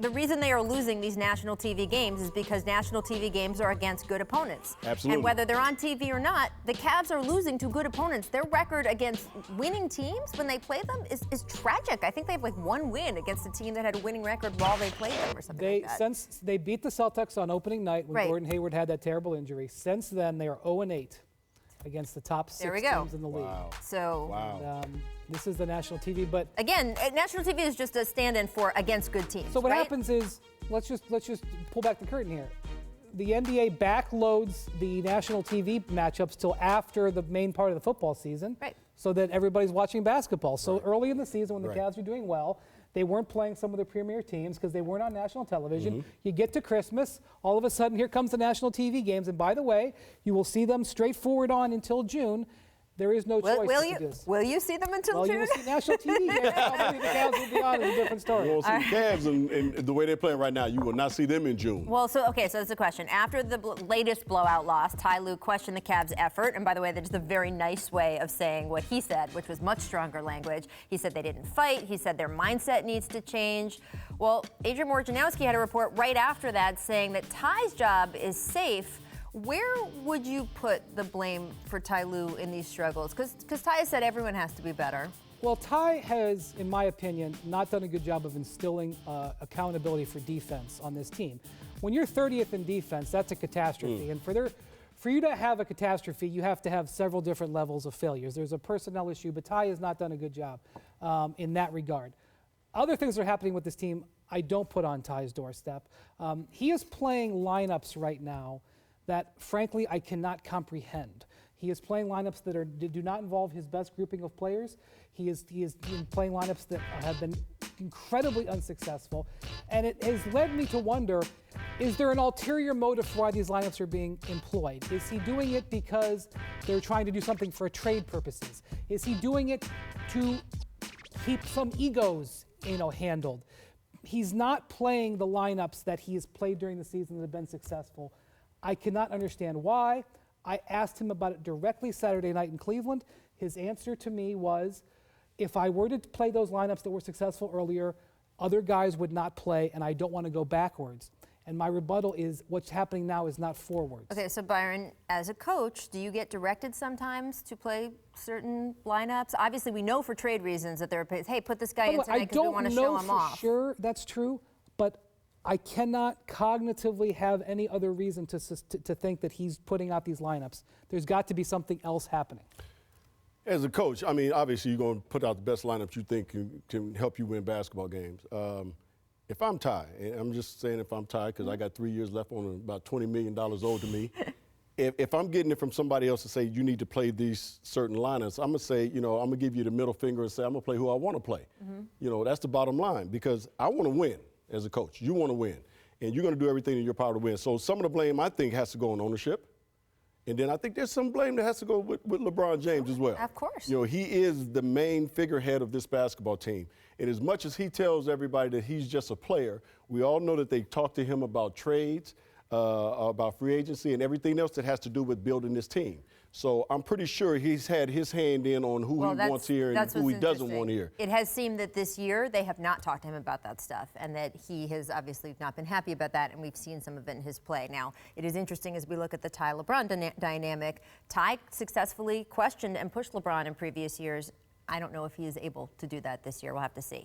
the reason they are losing these national TV games is because national TV games are against good opponents. Absolutely. And whether they're on TV or not, the Cavs are losing to good opponents. Their record against winning teams when they play them is tragic. I think they have like one win against a team that had a winning record while they played them or something like that. Since they beat the Celtics on opening night when Right. Gordon Hayward had that terrible injury, since then they are 0-8 against the top 6 teams in the league. Wow. So Wow. And, this is the national TV, but again, national TV is just a stand-in for against good teams. so what right? happens is, let's just pull back the curtain here. The NBA backloads the national TV matchups till after the main part of the football season, Right. so that everybody's watching basketball. So early in the season, when the Right. Cavs were doing well, they weren't playing some of their premier teams because they weren't on national television. You get to Christmas, all of a sudden, here comes the national TV games. And by the way, you will see them straightforward on until June. There is no choice Will but to you do this. will you see them until Well, June? you will see national TV games. Probably the Cavs will be on. It's a different story. You won't see the Cavs and the way they're playing right now. You will not see them in June. Well, so that's the question. After the latest blowout loss, Ty Lue questioned the Cavs' effort. And by the way, that's a very nice way of saying what he said, which was much stronger language. He said they didn't fight. He said their mindset needs to change. Well, Adrian Wojnarowski had a report right after that saying that Ty's job is safe. Where would you put the blame for Ty Lue in these struggles? Because Ty said everyone has to be better. Well, Ty has, in my opinion, not done a good job of instilling accountability for defense on this team. When you're 30th in defense, that's a catastrophe. And for you to have a catastrophe, you have to have several different levels of failures. There's a personnel issue, but Ty has not done a good job in that regard. Other things that are happening with this team, I don't put on Ty's doorstep. He is playing lineups right now that, frankly, I cannot comprehend. He is playing lineups that do not involve his best grouping of players. He is playing lineups that have been incredibly unsuccessful. And it has led me to wonder, is there an ulterior motive for why these lineups are being employed? Is he doing it because they're trying to do something for trade purposes? Is he doing it to keep some egos, handled? He's not playing the lineups that he has played during the season that have been successful. I cannot understand why. I asked him about it directly Saturday night in Cleveland. His answer to me was, if I were to play those lineups that were successful earlier, other guys would not play, and I don't want to go backwards. And my rebuttal is, what's happening now is not forwards. Okay, so Byron, as a coach, do you get directed sometimes to play certain lineups? Obviously, we know for trade reasons that hey, put this guy in tonight because we want to show him off. I don't know for sure that's true, but I cannot cognitively have any other reason to think that he's putting out these lineups. There's got to be something else happening. As a coach, I mean, obviously you're going to put out the best lineups you think can help you win basketball games. If I'm Ty, and I'm just saying if I'm Ty because I got 3 years left on about $20 million owed to me, if I'm getting it from somebody else to say you need to play these certain lineups, I'm going to say, I'm going to give you the middle finger and say I'm going to play who I want to play. That's the bottom line because I want to win. As a coach, you want to win, and you're going to do everything in your power to win. So some of the blame, I think, has to go on ownership, and then I think there's some blame that has to go with LeBron James as well. Of course. He is the main figurehead of this basketball team, and as much as he tells everybody that he's just a player, we all know that they talk to him about trades, about free agency, and everything else that has to do with building this team. So I'm pretty sure he's had his hand in on who he wants here and who he doesn't want here. It has seemed that this year they have not talked to him about that stuff and that he has obviously not been happy about that, and we've seen some of it in his play. Now, it is interesting as we look at the Ty-LeBron dynamic. Ty successfully questioned and pushed LeBron in previous years. I don't know if he is able to do that this year. We'll have to see.